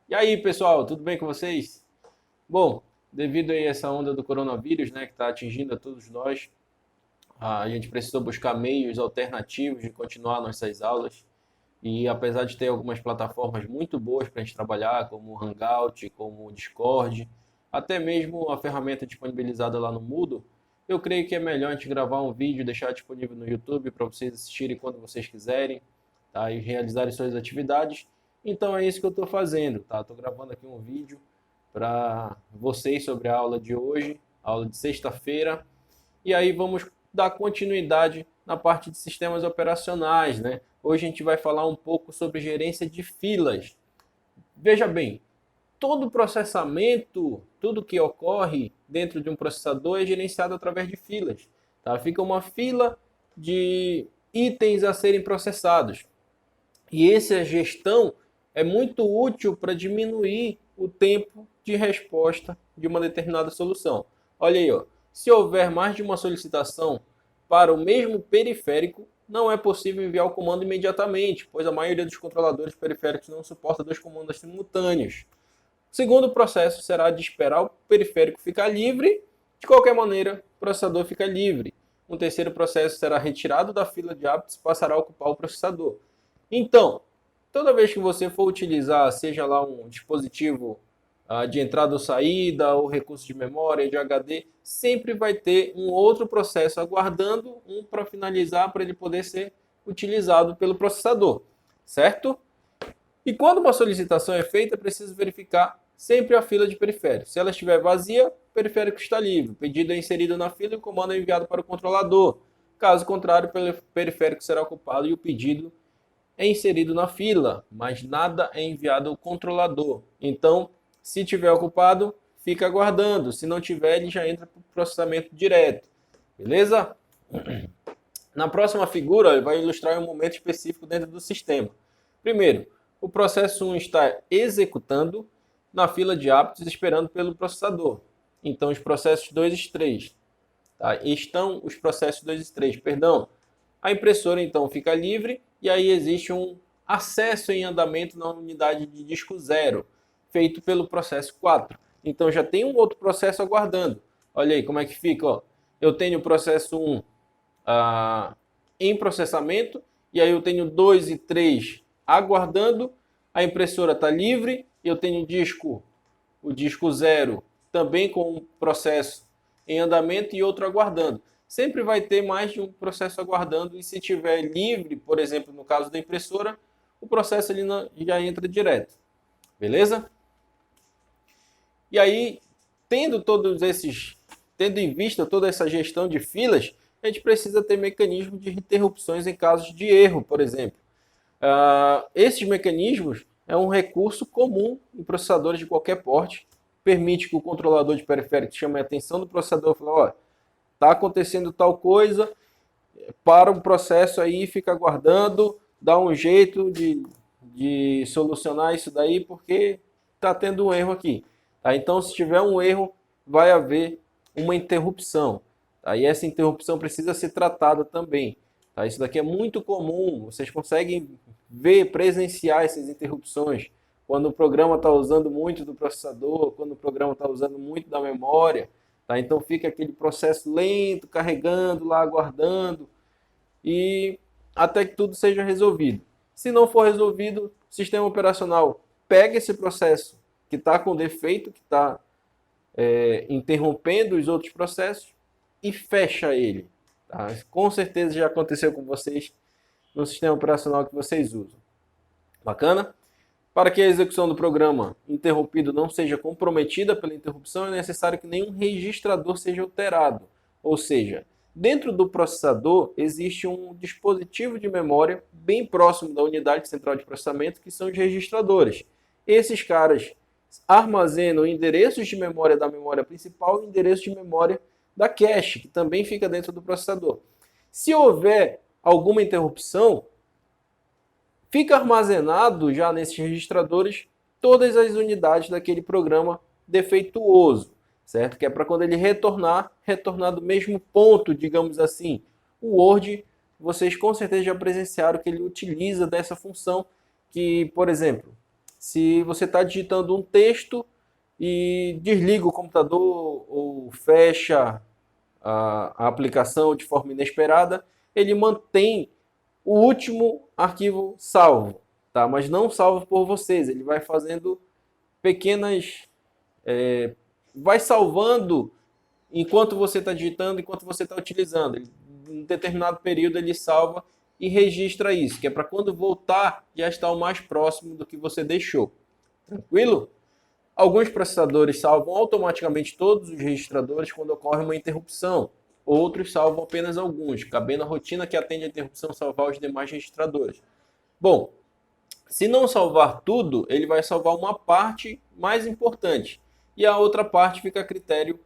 E aí, pessoal, tudo bem com vocês? Bom, devido aí a essa onda do coronavírus, né, que está atingindo a todos nós, a gente precisou buscar meios alternativos de continuar nossas aulas. E apesar de ter algumas plataformas muito boas para a gente trabalhar, como o Hangout, como o Discord, até mesmo a ferramenta disponibilizada lá no Moodle, eu creio que é melhor a gente gravar um vídeo e deixar disponível no YouTube para vocês assistirem quando vocês quiserem, tá? E realizarem suas atividades. Então é isso que eu estou fazendo, tá? Estou gravando aqui um vídeo para vocês sobre a aula de hoje, aula de sexta-feira, e aí vamos dar continuidade na parte de sistemas operacionais, né? Hoje a gente vai falar um pouco sobre gerência de filas. Veja bem, todo processamento, tudo que ocorre dentro de um processador é gerenciado através de filas. Tá? Fica uma fila de itens a serem processados. E essa gestão é muito útil para diminuir o tempo de resposta de uma determinada solução. Olha aí, ó. Se houver mais de uma solicitação para o mesmo periférico, não é possível enviar o comando imediatamente, pois a maioria dos controladores periféricos não suporta dois comandos simultâneos. O segundo processo será de esperar o periférico ficar livre. De qualquer maneira, o processador fica livre. Um terceiro processo será retirado da fila de hábitos e passará a ocupar o processador. Então, toda vez que você for utilizar, seja lá um dispositivo de entrada ou saída, ou recurso de memória, de HD, sempre vai ter um outro processo aguardando um para finalizar, para ele poder ser utilizado pelo processador, certo? E quando uma solicitação é feita, é preciso verificar sempre a fila de periféricos. Se ela estiver vazia, o periférico está livre. O pedido é inserido na fila e o comando é enviado para o controlador. Caso contrário, o periférico será ocupado e o pedido é inserido na fila, mas nada é enviado ao controlador. Então, se tiver ocupado, fica aguardando. Se não tiver, ele já entra para o processamento direto. Beleza? Na próxima figura, ele vai ilustrar um momento específico dentro do sistema. Primeiro, o processo 1 está executando na fila de hábitos esperando pelo processador. Então, os processos 2 e 3. Tá? Estão os processos 2 e 3, perdão. A impressora, então, fica livre e aí existe um acesso em andamento na unidade de disco 0, feito pelo processo 4. Então, já tem um outro processo aguardando. Olha aí como é que fica. Ó. Eu tenho o processo 1 em processamento, e aí eu tenho 2 e 3 aguardando, a impressora está livre, eu tenho o disco 0 também com um processo em andamento e outro aguardando. Sempre vai ter mais de um processo aguardando, e se tiver livre, por exemplo, no caso da impressora, o processo ali já entra direto. Beleza? E aí, tendo em vista toda essa gestão de filas, a gente precisa ter mecanismos de interrupções em casos de erro, por exemplo. Esses mecanismos é um recurso comum em processadores de qualquer porte, permite que o controlador de periférico chame a atenção do processador e fale, ó, está acontecendo tal coisa, para um processo aí, fica aguardando, dá um jeito de solucionar isso daí, porque está tendo um erro aqui. Tá? Então, se tiver um erro, vai haver uma interrupção. Tá? E essa interrupção precisa ser tratada também. Tá? Isso daqui é muito comum, vocês conseguem ver, presenciar essas interrupções, quando o programa está usando muito do processador, quando o programa está usando muito da memória. Tá? Então fica aquele processo lento, carregando lá, aguardando, e até que tudo seja resolvido. Se não for resolvido, o sistema operacional pega esse processo que está com defeito, que está interrompendo os outros processos, e fecha ele. Tá? Com certeza já aconteceu com vocês no sistema operacional que vocês usam. Bacana? Para que a execução do programa interrompido não seja comprometida pela interrupção, é necessário que nenhum registrador seja alterado. Ou seja, dentro do processador existe um dispositivo de memória bem próximo da unidade central de processamento, que são os registradores. Esses caras armazenam endereços de memória da memória principal e endereços de memória da cache, que também fica dentro do processador. Se houver alguma interrupção, fica armazenado já nesses registradores todas as unidades daquele programa defeituoso, certo? Que é para quando ele retornar do mesmo ponto, digamos assim. O Word, vocês com certeza já presenciaram que ele utiliza dessa função que, por exemplo, se você está digitando um texto e desliga o computador ou fecha a aplicação de forma inesperada, ele mantém o último arquivo salvo, tá? Mas não salvo por vocês, ele vai fazendo pequenas... vai salvando enquanto você está digitando, enquanto você está utilizando. Em um determinado período ele salva e registra isso, que é para quando voltar já estar o mais próximo do que você deixou. Tranquilo? Alguns processadores salvam automaticamente todos os registradores quando ocorre uma interrupção. Outros salvam apenas alguns, cabendo a rotina que atende a interrupção salvar os demais registradores. Bom, se não salvar tudo, ele vai salvar uma parte mais importante. E a outra parte fica a critério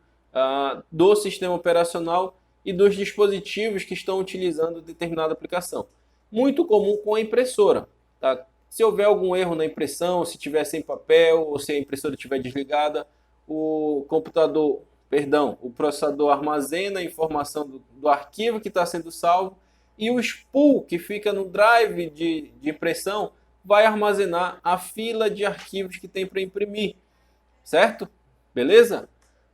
do sistema operacional e dos dispositivos que estão utilizando determinada aplicação. Muito comum com a impressora. Tá? Se houver algum erro na impressão, se tiver sem papel ou se a impressora estiver desligada, o processador armazena a informação do arquivo que está sendo salvo e o spool que fica no drive de impressão vai armazenar a fila de arquivos que tem para imprimir, certo? Beleza?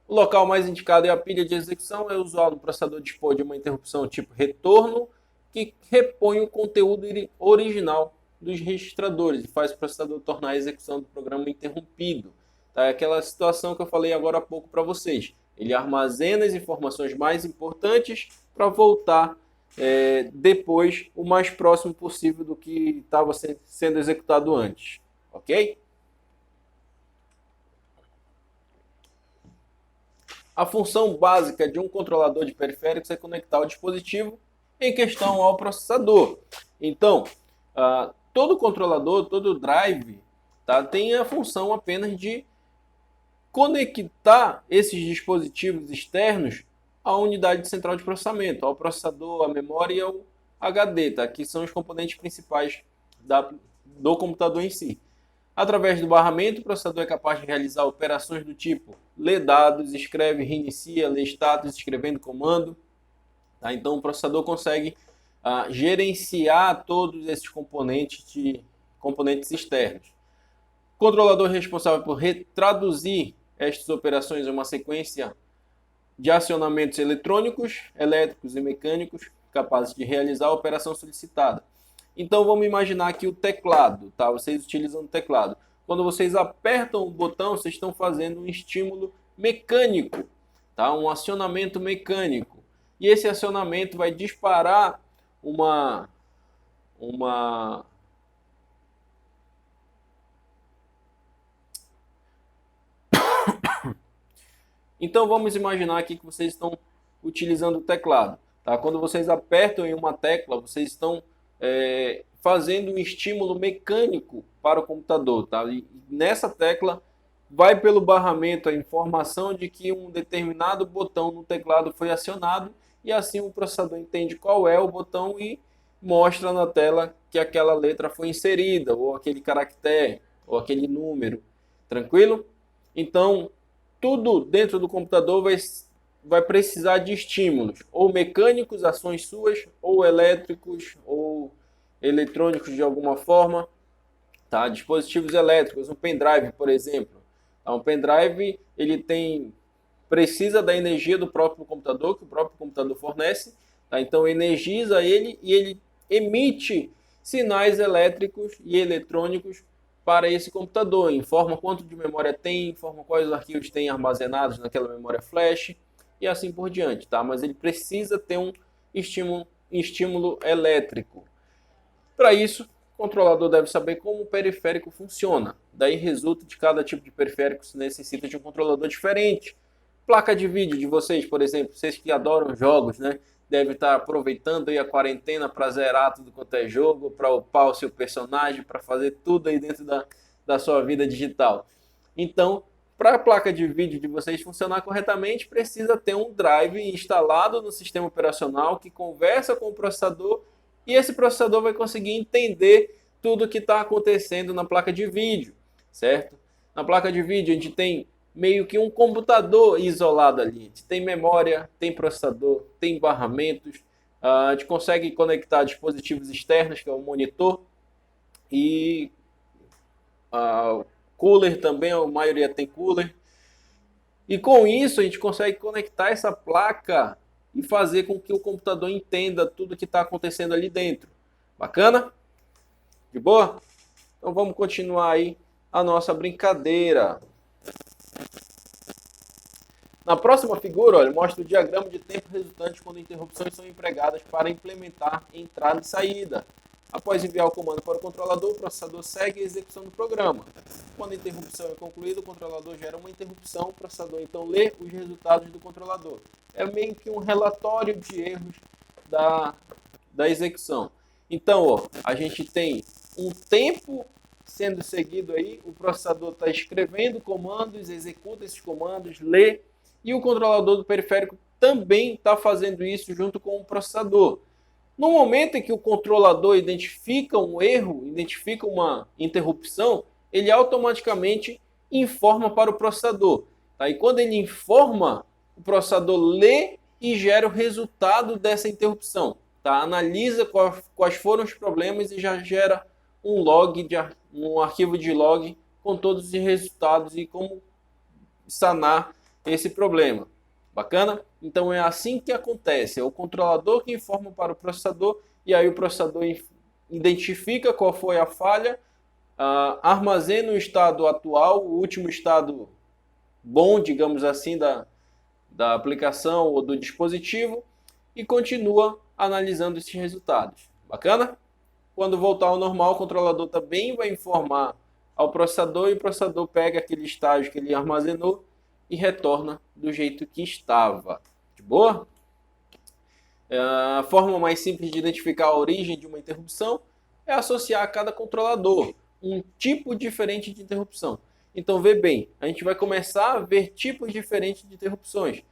O local mais indicado é a pilha de execução. É usual no processador dispor de uma interrupção tipo retorno, que repõe o conteúdo original dos registradores e faz o processador tornar a execução do programa interrompido. Tá? É aquela situação que eu falei agora há pouco para vocês. Ele armazena as informações mais importantes para voltar depois o mais próximo possível do que estava sendo executado antes. Ok? A função básica de um controlador de periféricos é conectar o dispositivo em questão ao processador. Então, todo controlador, todo drive, tá, tem a função apenas de conectar esses dispositivos externos à unidade central de processamento, ao processador, à memória e ao HD, tá, que são os componentes principais do computador em si. Através do barramento, o processador é capaz de realizar operações do tipo lê dados, escreve, reinicia, lê status, escrevendo comando. Tá? Então, o processador consegue gerenciar todos esses componentes externos. O controlador é responsável por traduzir estas operações em uma sequência de acionamentos eletrônicos, elétricos e mecânicos capazes de realizar a operação solicitada. Então vamos imaginar aqui o teclado, tá? Vocês utilizam o teclado. Quando vocês apertam o botão, vocês estão fazendo um estímulo mecânico, tá? Um acionamento mecânico. E esse acionamento vai disparar uma Então vamos imaginar aqui que vocês estão utilizando o teclado. Tá? Quando vocês apertam em uma tecla, vocês estão fazendo um estímulo mecânico para o computador. Tá? E nessa tecla vai pelo barramento a informação de que um determinado botão no teclado foi acionado e assim o processador entende qual é o botão e mostra na tela que aquela letra foi inserida, ou aquele caractere, ou aquele número. Tranquilo? Então, tudo dentro do computador vai precisar de estímulos, ou mecânicos, ações suas, ou elétricos, ou eletrônicos de alguma forma. Tá? Dispositivos elétricos, um pendrive, por exemplo. Um pendrive ele precisa da energia do próprio computador, que o próprio computador fornece. Tá? Então, energiza ele e ele emite sinais elétricos e eletrônicos para esse computador. Informa quanto de memória tem, informa quais arquivos tem armazenados naquela memória flash e assim por diante. Tá? Mas ele precisa ter um estímulo elétrico. Para isso, o controlador deve saber como o periférico funciona. Daí resulta de cada tipo de periférico se necessita de um controlador diferente. Placa de vídeo de vocês, por exemplo, vocês que adoram jogos, né? Deve estar aproveitando aí a quarentena para zerar tudo quanto é jogo, para upar o seu personagem, para fazer tudo aí dentro da sua vida digital. Então, para a placa de vídeo de vocês funcionar corretamente, precisa ter um drive instalado no sistema operacional que conversa com o processador e esse processador vai conseguir entender tudo o que está acontecendo na placa de vídeo, certo? Na placa de vídeo a gente tem meio que um computador isolado ali. A gente tem memória, tem processador, tem barramentos, a gente consegue conectar dispositivos externos, que é o monitor, e cooler também, a maioria tem cooler. E com isso a gente consegue conectar essa placa e fazer com que o computador entenda tudo que está acontecendo ali dentro. Bacana? De boa? Então vamos continuar aí a nossa brincadeira. Na próxima figura, olha, mostra o diagrama de tempo resultante quando interrupções são empregadas para implementar entrada e saída. Após enviar o comando para o controlador, o processador segue a execução do programa. Quando a interrupção é concluída, o controlador gera uma interrupção, o processador então lê os resultados do controlador. É meio que um relatório de erros da execução. Então, ó, a gente tem um tempo sendo seguido aí, o processador está escrevendo comandos, executa esses comandos, lê, e o controlador do periférico também está fazendo isso junto com o processador. No momento em que o controlador identifica um erro, identifica uma interrupção, ele automaticamente informa para o processador. Tá? E quando ele informa, o processador lê e gera o resultado dessa interrupção. Tá? Analisa quais foram os problemas e já gera um log, um arquivo de log com todos os resultados e como sanar esse problema. Bacana? Então é assim que acontece. É o controlador que informa para o processador e aí o processador identifica qual foi a falha, armazena o estado atual, o último estado bom, digamos assim, da aplicação ou do dispositivo e continua analisando esses resultados. Bacana? Quando voltar ao normal, o controlador também vai informar ao processador e o processador pega aquele estágio que ele armazenou e retorna do jeito que estava. De boa? A forma mais simples de identificar a origem de uma interrupção é associar a cada controlador um tipo diferente de interrupção. Então, vê bem, a gente vai começar a ver tipos diferentes de interrupções.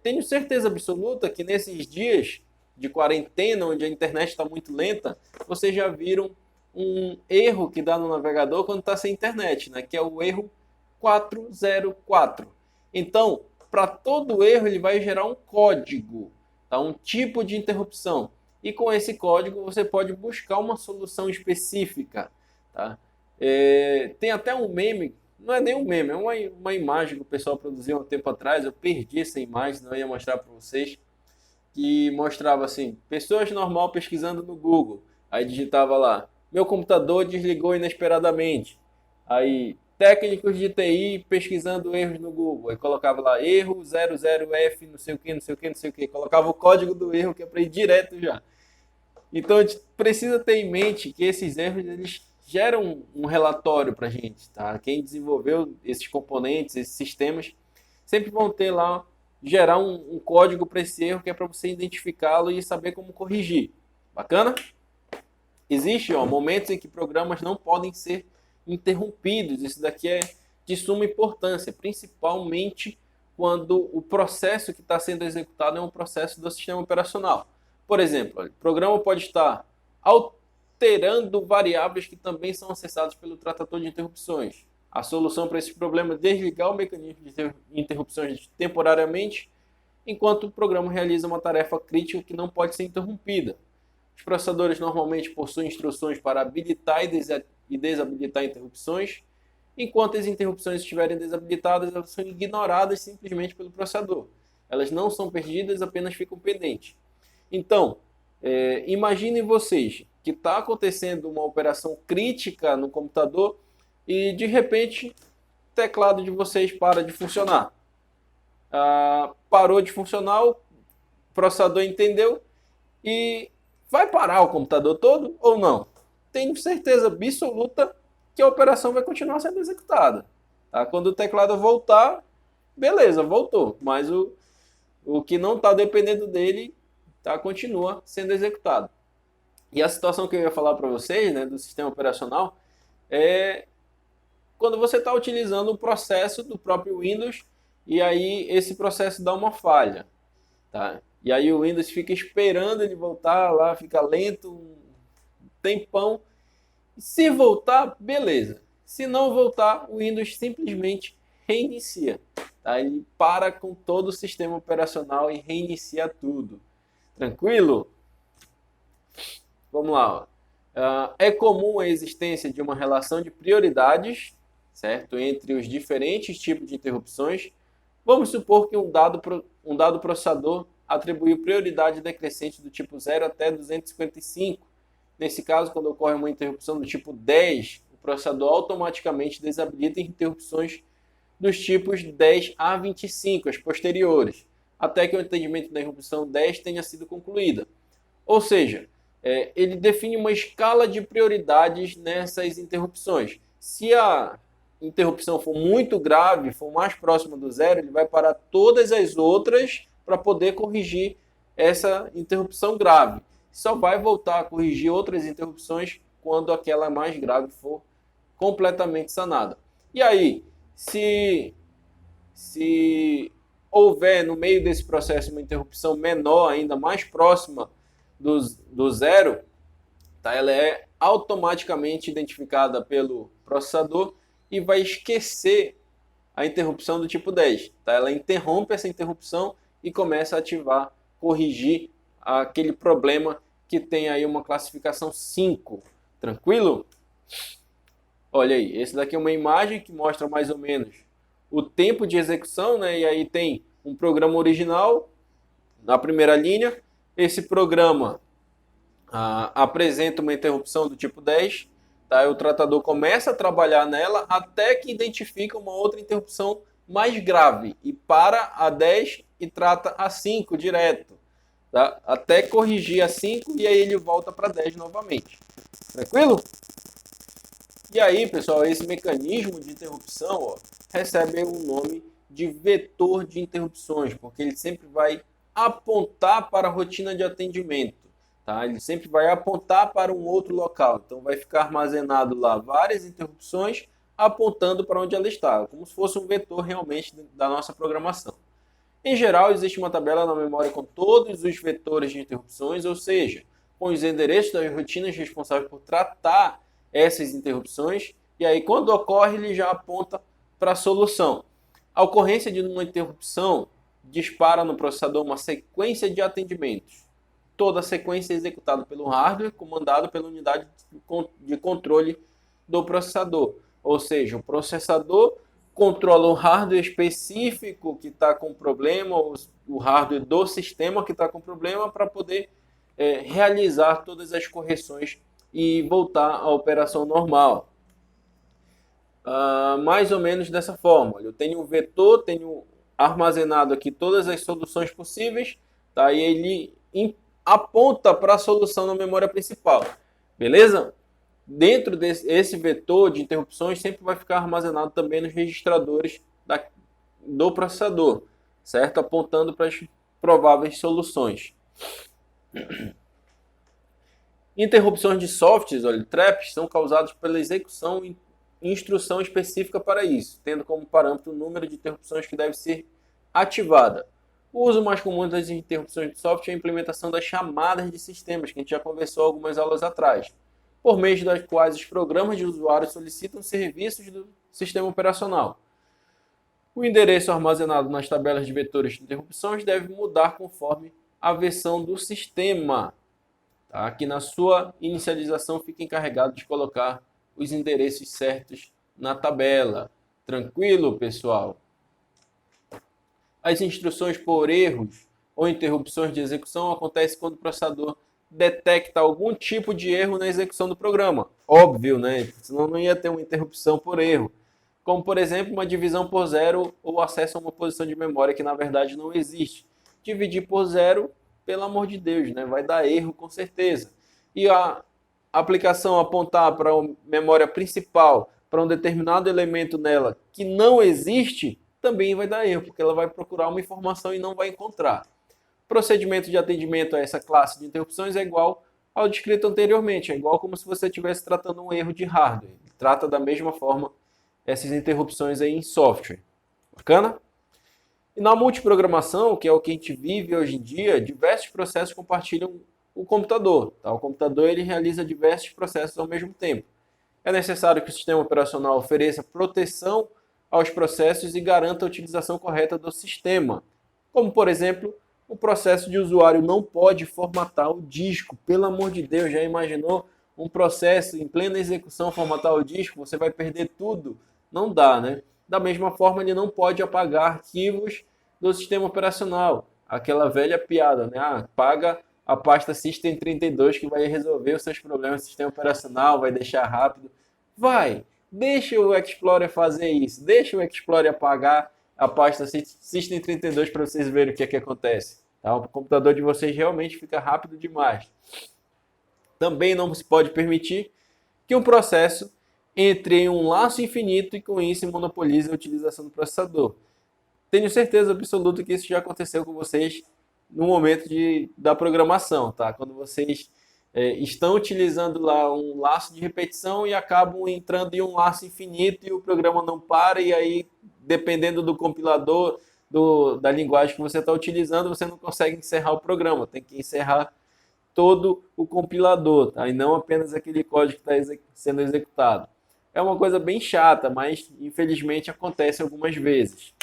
Tenho certeza absoluta que nesses dias de quarentena, onde a internet está muito lenta, vocês já viram um erro que dá no navegador quando está sem internet, né? Que é o erro 404. Então, para todo erro, ele vai gerar um código, tá? Um tipo de interrupção. E com esse código, você pode buscar uma solução específica. Tá? Tem até um meme, não é nem um meme, é uma imagem que o pessoal produziu há um tempo atrás. Eu perdi essa imagem, não ia mostrar para vocês. Que mostrava assim, pessoas normal pesquisando no Google. Aí digitava lá, meu computador desligou inesperadamente. Aí, técnicos de TI pesquisando erros no Google. Aí colocava lá, erro 00F, não sei o que, não sei o que, não sei o que. Colocava o código do erro que é para ir direto já. Então, a gente precisa ter em mente que esses erros, eles geram um relatório para a gente, tá? Quem desenvolveu esses componentes, esses sistemas, sempre vão ter lá, gerar um código para esse erro, que é para você identificá-lo e saber como corrigir. Bacana? Existem momentos em que programas não podem ser interrompidos. Isso daqui é de suma importância, principalmente quando o processo que está sendo executado é um processo do sistema operacional. Por exemplo, o programa pode estar alterando variáveis que também são acessadas pelo tratador de interrupções. A solução para esse problema é desligar o mecanismo de interrupções temporariamente, enquanto o programa realiza uma tarefa crítica que não pode ser interrompida. Os processadores normalmente possuem instruções para habilitar e desabilitar interrupções. Enquanto as interrupções estiverem desabilitadas, elas são ignoradas simplesmente pelo processador. Elas não são perdidas, apenas ficam pendentes. Então, imaginem vocês que está acontecendo uma operação crítica no computador e, de repente, o teclado de vocês para de funcionar. Parou de funcionar, o processador entendeu e vai parar o computador todo ou não? Tenho certeza absoluta que a operação vai continuar sendo executada. Tá? Quando o teclado voltar, beleza, voltou. Mas o que não está dependendo dele, tá, continua sendo executado. E a situação que eu ia falar para vocês, né, do sistema operacional, é quando você está utilizando um processo do próprio Windows e aí esse processo dá uma falha. Tá? E aí o Windows fica esperando ele voltar lá, fica lento um tempão. Se voltar, beleza. Se não voltar, o Windows simplesmente reinicia. Tá? Ele para com todo o sistema operacional e reinicia tudo. Tranquilo? Vamos lá. Ó. É comum a existência de uma relação de prioridades, certo, entre os diferentes tipos de interrupções. Vamos supor que um dado processador atribuiu prioridade decrescente do tipo 0 até 255. Nesse caso, quando ocorre uma interrupção do tipo 10, o processador automaticamente desabilita interrupções dos tipos 10 a 25, as posteriores, até que o entendimento da interrupção 10 tenha sido concluída. Ou seja, ele define uma escala de prioridades nessas interrupções. Se a interrupção for muito grave, for mais próxima do zero, ele vai parar todas as outras para poder corrigir essa interrupção grave. Só vai voltar a corrigir outras interrupções quando aquela mais grave for completamente sanada. E aí, se houver no meio desse processo uma interrupção menor, ainda mais próxima do zero, tá? Ela é automaticamente identificada pelo processador e vai esquecer a interrupção do tipo 10. Tá? Ela interrompe essa interrupção e começa a ativar, corrigir aquele problema que tem aí uma classificação 5. Tranquilo? Olha aí, esse daqui é uma imagem que mostra mais ou menos o tempo de execução, né? E aí tem um programa original na primeira linha. Esse programa apresenta uma interrupção do tipo 10, tá? O tratador começa a trabalhar nela até que identifica uma outra interrupção mais grave e para a 10 e trata a 5 direto, tá? Até corrigir a 5 e aí ele volta para 10 novamente. Tranquilo? E aí, pessoal, esse mecanismo de interrupção, ó, recebe o nome de vetor de interrupções, porque ele sempre vai apontar para a rotina de atendimento. Tá? Ele sempre vai apontar para um outro local. Então vai ficar armazenado lá várias interrupções apontando para onde ela está, como se fosse um vetor realmente da nossa programação. Em geral, existe uma tabela na memória com todos os vetores de interrupções, ou seja, com os endereços das rotinas responsáveis por tratar essas interrupções, e aí quando ocorre ele já aponta para a solução. A ocorrência de uma interrupção dispara no processador uma sequência de atendimentos. Toda a sequência é executada pelo hardware, comandado pela unidade de controle do processador. Ou seja, o processador controla o hardware específico que está com problema, o hardware do sistema que está com problema, para poder realizar todas as correções e voltar à operação normal. Mais ou menos dessa forma. Eu tenho um vetor, tenho armazenado aqui todas as soluções possíveis, tá? E ele aponta para a solução na memória principal. Beleza? Dentro desse vetor de interrupções sempre vai ficar armazenado também nos registradores do processador, certo? Apontando para as prováveis soluções. Interrupções de softwares, olha, traps, são causadas pela execução em instrução específica para isso, tendo como parâmetro o número de interrupções que deve ser ativada. O uso mais comum das interrupções de software é a implementação das chamadas de sistemas, que a gente já conversou algumas aulas atrás, por meio das quais os programas de usuário solicitam serviços do sistema operacional. O endereço armazenado nas tabelas de vetores de interrupções deve mudar conforme a versão do sistema. Tá? Que na sua inicialização fica encarregado de colocar os endereços certos na tabela. Tranquilo, pessoal? As instruções por erros ou interrupções de execução acontecem quando o processador detecta algum tipo de erro na execução do programa. Óbvio, né? Senão não ia ter uma interrupção por erro. Como, por exemplo, uma divisão por zero ou acesso a uma posição de memória que, na verdade, não existe. Dividir por zero, pelo amor de Deus, né? Vai dar erro com certeza. E a aplicação apontar para a memória principal, para um determinado elemento nela que não existe, também vai dar erro, porque ela vai procurar uma informação e não vai encontrar. O procedimento de atendimento a essa classe de interrupções é igual ao descrito anteriormente, é igual como se você estivesse tratando um erro de hardware. Trata da mesma forma essas interrupções aí em software. Bacana? E na multiprogramação, que é o que a gente vive hoje em dia, diversos processos compartilham o computador. Tá? O computador ele realiza diversos processos ao mesmo tempo. É necessário que o sistema operacional ofereça proteção aos processos e garanta a utilização correta do sistema. Como, por exemplo, o processo de usuário não pode formatar o disco. Pelo amor de Deus, já imaginou um processo em plena execução formatar o disco, você vai perder tudo. Não dá, né? Da mesma forma, ele não pode apagar arquivos do sistema operacional. Aquela velha piada, né? Apaga a pasta System32 que vai resolver os seus problemas no sistema operacional, vai deixar rápido. Deixa o Explorer fazer isso. Deixa o Explorer apagar a pasta System32 para vocês verem o que é que acontece. Tá? O computador de vocês realmente fica rápido demais. Também não se pode permitir que um processo entre em um laço infinito e com isso monopolize a utilização do processador. Tenho certeza absoluta que isso já aconteceu com vocês no momento da programação, tá? Quando vocês estão utilizando lá um laço de repetição e acabam entrando em um laço infinito e o programa não para, e aí, dependendo do compilador, da linguagem que você está utilizando, você não consegue encerrar o programa, tem que encerrar todo o compilador, tá? E não apenas aquele código que está sendo executado. É uma coisa bem chata, mas infelizmente acontece algumas vezes.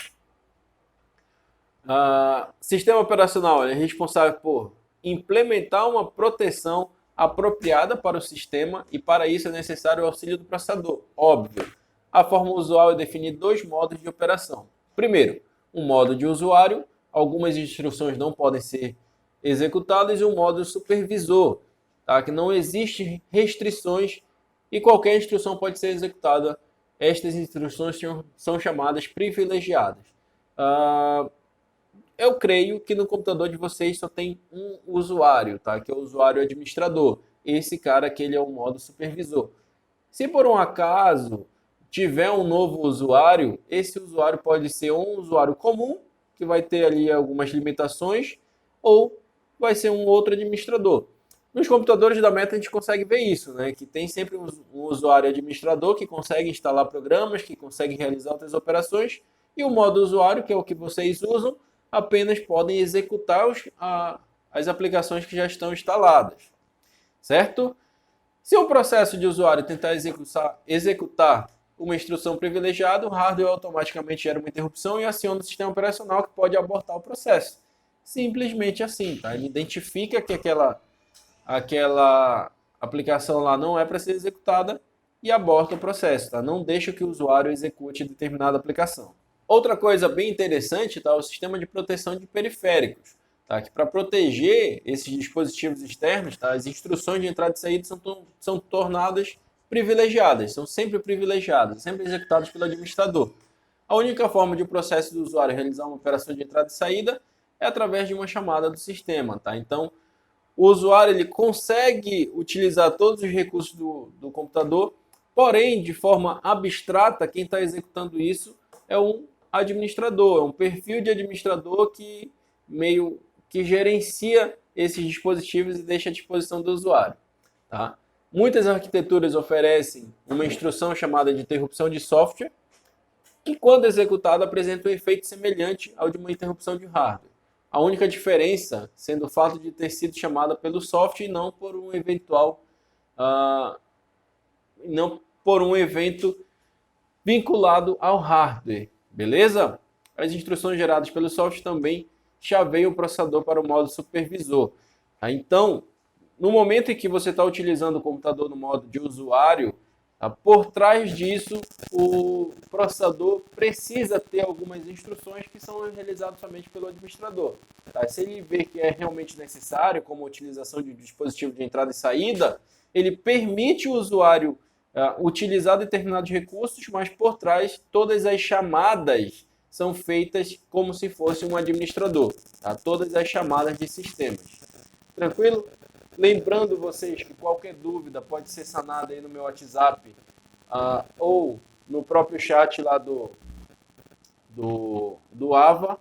Sistema operacional é responsável por implementar uma proteção apropriada para o sistema e para isso é necessário o auxílio do processador. Óbvio, a forma usual é definir dois modos de operação. Primeiro, um modo de usuário, algumas instruções não podem ser executadas, e um modo supervisor, tá? Que não existe restrições e qualquer instrução pode ser executada. Estas instruções são chamadas privilegiadas. Eu creio que no computador de vocês só tem um usuário, tá? Que é o usuário administrador. Esse cara aqui ele é o modo supervisor. Se por um acaso tiver um novo usuário, esse usuário pode ser um usuário comum, que vai ter ali algumas limitações, ou vai ser um outro administrador. Nos computadores da Meta a gente consegue ver isso, né? Que tem sempre um usuário administrador que consegue instalar programas, que consegue realizar outras operações, e o modo usuário, que é o que vocês usam, apenas podem executar as aplicações que já estão instaladas, certo? Se o processo de usuário tentar executar uma instrução privilegiada, o hardware automaticamente gera uma interrupção e aciona o sistema operacional que pode abortar o processo. Simplesmente assim, tá? Ele identifica que aquela aplicação lá não é para ser executada e aborta o processo, tá? Não deixa que o usuário execute determinada aplicação. Outra coisa bem interessante, tá? O sistema de proteção de periféricos, tá? Que para proteger esses dispositivos externos, tá? As instruções de entrada e saída são tornadas privilegiadas, são sempre privilegiadas, sempre executadas pelo administrador. A única forma de o processo do usuário realizar uma operação de entrada e saída é através de uma chamada do sistema, tá? Então, o usuário ele consegue utilizar todos os recursos do computador, porém, de forma abstrata, quem está executando isso é um administrador, é um perfil de administrador que meio que gerencia esses dispositivos e deixa à disposição do usuário, tá? Muitas arquiteturas oferecem uma instrução chamada de interrupção de software, que quando executada apresenta um efeito semelhante ao de uma interrupção de hardware. A única diferença sendo o fato de ter sido chamada pelo software e não por um evento vinculado ao hardware, beleza? As instruções geradas pelo software também chaveiam o processador para o modo supervisor. Tá? Então, no momento em que você está utilizando o computador no modo de usuário, tá? Por trás disso, o processador precisa ter algumas instruções que são realizadas somente pelo administrador. Tá? Se ele ver que é realmente necessário, como a utilização de dispositivo de entrada e saída, ele permite o usuário utilizar determinados recursos, mas por trás todas as chamadas são feitas como se fosse um administrador. Tá? Todas as chamadas de sistemas. Tranquilo? Lembrando vocês que qualquer dúvida pode ser sanada aí no meu WhatsApp ou no próprio chat lá do AVA,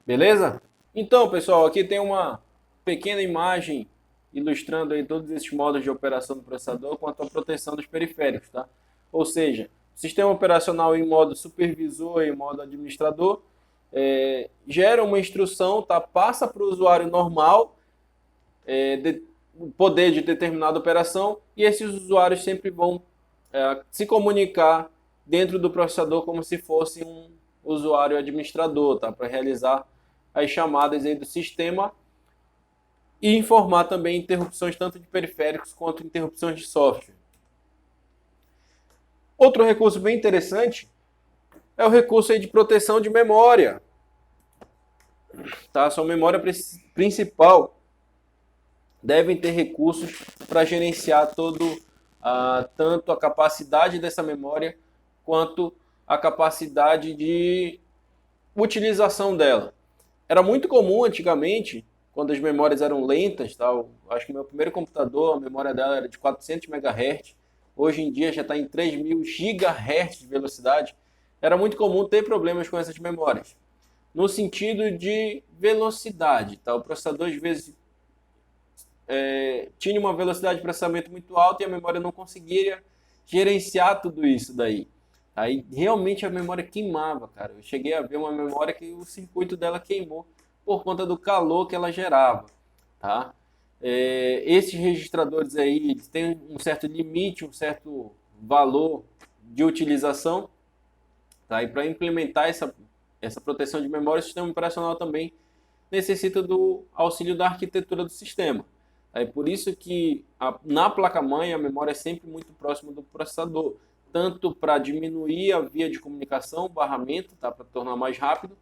beleza? Então, pessoal, aqui tem uma pequena imagem ilustrando aí todos esses modos de operação do processador quanto à proteção dos periféricos, tá? Ou seja, sistema operacional em modo supervisor e em modo administrador gera uma instrução, tá? Passa para o usuário normal o poder de determinada operação e esses usuários sempre vão se comunicar dentro do processador como se fosse um usuário administrador, tá? Para realizar as chamadas aí do sistema e informar também interrupções tanto de periféricos quanto interrupções de software. Outro recurso bem interessante é o recurso aí de proteção de memória. Tá? Sua memória principal devem ter recursos para gerenciar tanto a capacidade dessa memória quanto a capacidade de utilização dela. Era muito comum antigamente, quando as memórias eram lentas, acho que meu primeiro computador, a memória dela era de 400 MHz, hoje em dia já está em 3.000 GHz de velocidade. Era muito comum ter problemas com essas memórias, no sentido de velocidade. O processador, às vezes, tinha uma velocidade de processamento muito alta e a memória não conseguia gerenciar tudo isso daí. Aí realmente a memória queimava, cara. Eu cheguei a ver uma memória que o circuito dela queimou por conta do calor que ela gerava, tá? Esses registradores aí têm um certo limite, um certo valor de utilização, tá? E para implementar essa proteção de memória, o sistema operacional também necessita do auxílio da arquitetura do sistema. É por isso que na placa-mãe a memória é sempre muito próxima do processador, tanto para diminuir a via de comunicação, o barramento, tá? Para tornar mais rápido,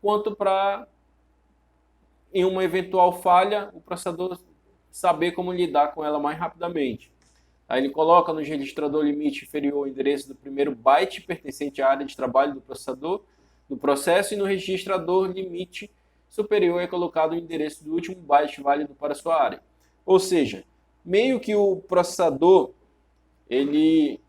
quanto para, em uma eventual falha, o processador saber como lidar com ela mais rapidamente. Aí ele coloca no registrador limite inferior o endereço do primeiro byte pertencente à área de trabalho do processador, do processo, e no registrador limite superior é colocado o endereço do último byte válido para a sua área. Ou seja, meio que o processador ele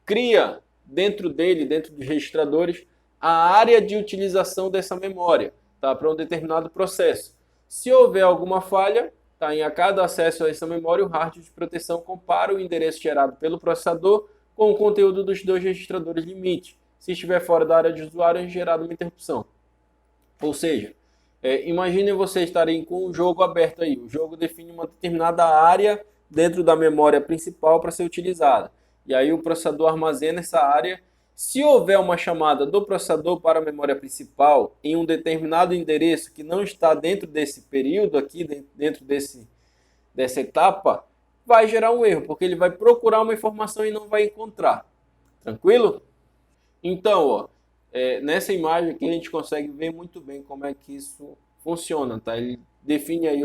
cria dentro dele, dentro dos registradores, a área de utilização dessa memória, tá? Para um determinado processo. Se houver alguma falha, tá? Em cada acesso a essa memória, o hardware de proteção compara o endereço gerado pelo processador com o conteúdo dos dois registradores limite. Se estiver fora da área de usuário, é gerada uma interrupção. Ou seja, imagine vocês estarem com o jogo aberto aí. O jogo define uma determinada área dentro da memória principal para ser utilizada. E aí o processador armazena essa área. Se houver uma chamada do processador para a memória principal em um determinado endereço que não está dentro desse período aqui, dentro dessa etapa, vai gerar um erro, porque ele vai procurar uma informação e não vai encontrar. Tranquilo? Então, nessa imagem aqui a gente consegue ver muito bem como é que isso funciona, tá? Ele define aí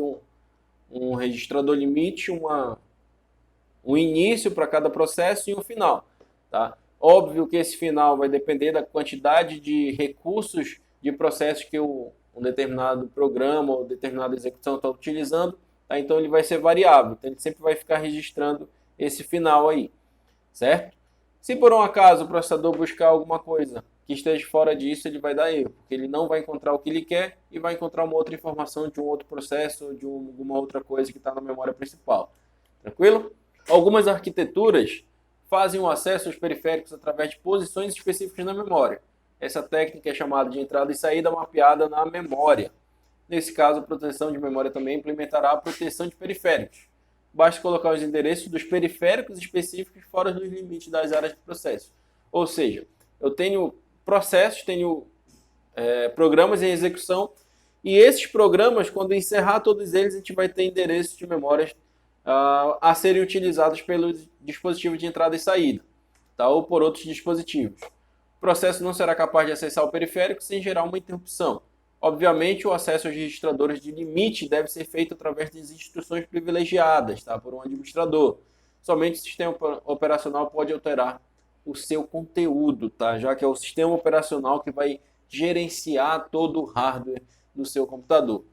um registrador limite, um início para cada processo e um final, tá? Óbvio que esse final vai depender da quantidade de recursos de processos que um determinado programa ou determinada execução está utilizando, tá? Então ele vai ser variável, então ele sempre vai ficar registrando esse final aí, certo? Se por um acaso o processador buscar alguma coisa que esteja fora disso, ele vai dar erro, porque ele não vai encontrar o que ele quer e vai encontrar uma outra informação de um outro processo ou de alguma outra coisa que está na memória principal. Tranquilo? Algumas arquiteturas fazem o acesso aos periféricos através de posições específicas na memória. Essa técnica é chamada de entrada e saída mapeada na memória. Nesse caso, a proteção de memória também implementará a proteção de periféricos. Basta colocar os endereços dos periféricos específicos fora dos limites das áreas de processo. Ou seja, eu tenho processos, tenho programas em execução, e esses programas, quando encerrar todos eles, a gente vai ter endereços de memórias a serem utilizados pelos dispositivos de entrada e saída, tá? Ou por outros dispositivos. O processo não será capaz de acessar o periférico sem gerar uma interrupção. Obviamente, o acesso aos registradores de limite deve ser feito através de instruções privilegiadas, tá? Por um administrador. Somente o sistema operacional pode alterar o seu conteúdo, tá? Já que é o sistema operacional que vai gerenciar todo o hardware do seu computador.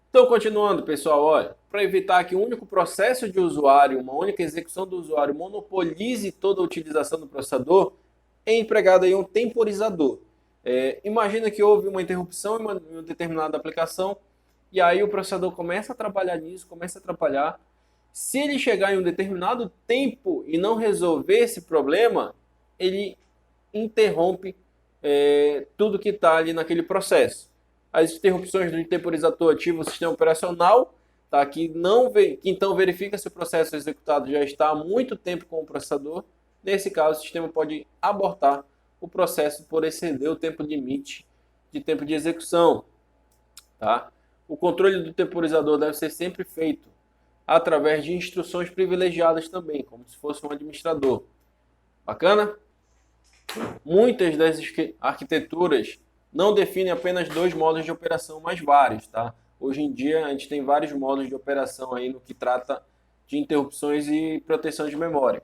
Então, continuando, pessoal, olha, para evitar que um único processo de usuário, uma única execução do usuário monopolize toda a utilização do processador, é empregado aí um temporizador. Imagina que houve uma interrupção em uma determinada aplicação e aí o processador começa a trabalhar nisso, começa a atrapalhar. Se ele chegar em um determinado tempo e não resolver esse problema, ele interrompe tudo que está ali naquele processo. As interrupções do temporizador ativa o sistema operacional, tá? que então verifica se o processo executado já está há muito tempo com o processador. Nesse caso, o sistema pode abortar o processo por exceder o tempo limite de tempo de execução. Tá? O controle do temporizador deve ser sempre feito através de instruções privilegiadas também, como se fosse um administrador. Bacana? Muitas das arquiteturas não definem apenas 2 modos de operação, mas vários, tá? Hoje em dia a gente tem vários modos de operação aí no que trata de interrupções e proteção de memória.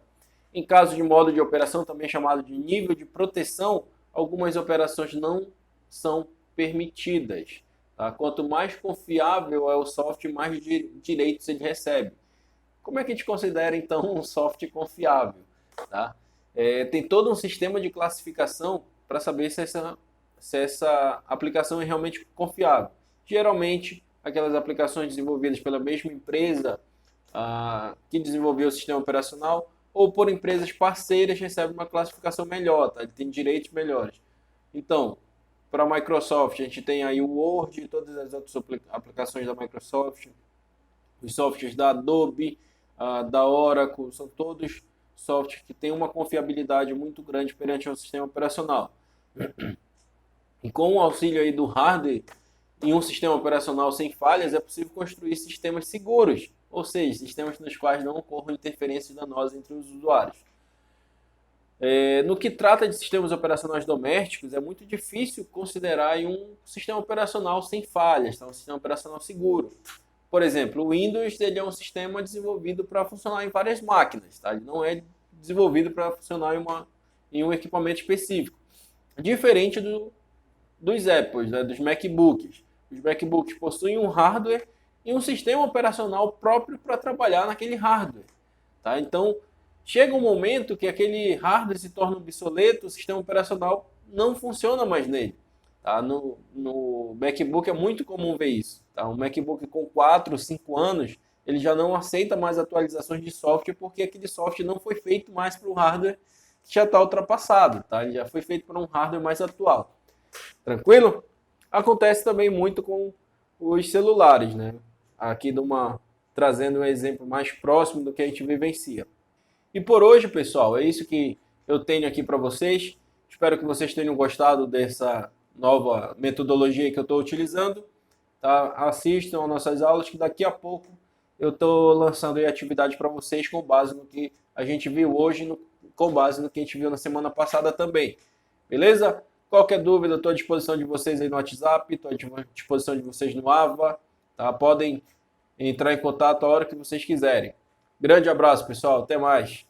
Em caso de modo de operação, também chamado de nível de proteção, algumas operações não são permitidas. Tá? Quanto mais confiável é o software, mais direitos ele recebe. Como é que a gente considera então um software confiável? Tá? Tem todo um sistema de classificação para saber se essa aplicação é realmente confiável. Geralmente, aquelas aplicações desenvolvidas pela mesma empresa que desenvolveu o sistema operacional ou por empresas parceiras recebem uma classificação melhor, tá? Ele tem direitos melhores. Então, para a Microsoft, a gente tem aí o Word e todas as outras aplicações da Microsoft, os softwares da Adobe, da Oracle, são todos softwares que têm uma confiabilidade muito grande perante o sistema operacional. E com o auxílio aí do hardware, em um sistema operacional sem falhas, é possível construir sistemas seguros, ou seja, sistemas nos quais não ocorram interferências danosas entre os usuários. No que trata de sistemas operacionais domésticos, é muito difícil considerar um sistema operacional sem falhas, tá? Um sistema operacional seguro. Por exemplo, o Windows ele é um sistema desenvolvido para funcionar em várias máquinas, tá? Ele não é desenvolvido para funcionar em um equipamento específico. Diferente dos Apples, né? Dos MacBooks. Os MacBooks possuem um hardware e um sistema operacional próprio para trabalhar naquele hardware. Tá? Então, chega um momento que aquele hardware se torna obsoleto, o sistema operacional não funciona mais nele. Tá? No MacBook é muito comum ver isso. Tá? Um MacBook com 4, 5 anos, ele já não aceita mais atualizações de software porque aquele software não foi feito mais para o hardware que já está ultrapassado. Tá? Ele já foi feito para um hardware mais atual. Tranquilo? Acontece também muito com os celulares, né? Aqui trazendo um exemplo mais próximo do que a gente vivencia. E por hoje, pessoal, é isso que eu tenho aqui para vocês. Espero que vocês tenham gostado dessa nova metodologia que eu estou utilizando. Tá? Assistam às nossas aulas que daqui a pouco eu estou lançando aí atividade para vocês com base no que a gente viu hoje, com base no que a gente viu na semana passada também. Beleza? Qualquer dúvida, estou à disposição de vocês aí no WhatsApp, estou à disposição de vocês no Ava. Tá? Podem entrar em contato a hora que vocês quiserem. Grande abraço, pessoal. Até mais.